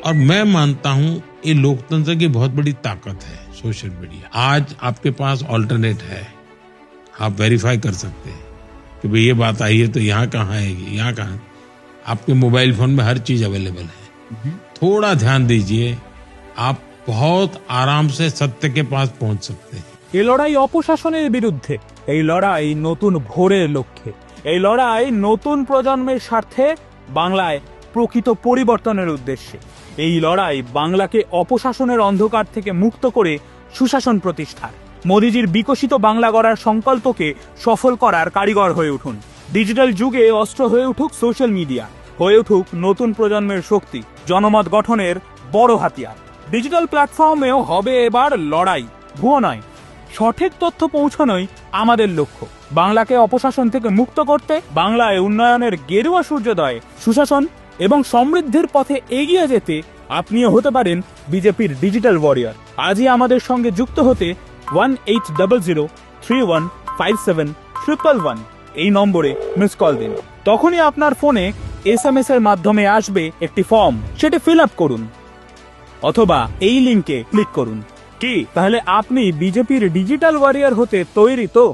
और मैं मानता हूं ये लोकतंत्र की बहुत बड़ी ताकत है सोशल मीडिया। आज आपके पास ऑल्टरनेट है, आप वेरीफाई कर सकते हैं कि भाई ये बात आई है तो यहाँ कहाँ आएगी, यहाँ कहाँ। आपके मोबाइल फोन में हर चीज अवेलेबल है। थोड़ा ध्यान दीजिए, आप बहुत आराम से सत्य के पास पहुंच सकते हैं। এই লড়াই অপশাসনের বিরুদ্ধে, এই লড়াই নতুন ভোরের লক্ষ্যে, এই লড়াই নতুন প্রজন্মের স্বার্থে, বাংলায় প্রকৃত পরিবর্তনের উদ্দেশ্যে। এই লড়াই বাংলাকে অপশাসনের অন্ধকার থেকে মুক্ত করে সুশাসন প্রতিষ্ঠার। মোদিজির বিকশিত বাংলা গড়ার সংকল্পকে সফল করার কারিগর হয়ে উঠুন। ডিজিটাল যুগে অস্ত্র হয়ে উঠুক সোশ্যাল মিডিয়া, হয়ে উঠুক নতুন প্রজন্মের শক্তি, জনমত গঠনের বড় হাতিয়ার। ডিজিটাল প্ল্যাটফর্মেও হবে এবার লড়াই, ভুয়ো নয়, সঠিক তথ্য পৌঁছানোই আমাদের লক্ষ্য। বাংলাকে অপশাসন থেকে মুক্ত করতে, বাংলায় উন্নয়নের গেরুয়া সূর্যোদয়, সুশাসন এবং সমৃদ্ধির পথে এগিয়ে যেতে আপনিও হতে পারেন বিজেপির ডিজিটাল ওয়ারিয়র। আজই আমাদের সঙ্গে যুক্ত হতে 1800315711 এই নম্বরে মিস কল দিন। তখনই আপনার ফোনে SMS এর মাধ্যমে আসবে একটি ফর্ম, সেটি ফিল আপ করুন অথবা এই লিংকে ক্লিক করুন। কি তাহলে আপনি বিজেপির ডিজিটাল ওয়ারিয়র হতে তৈরি তো?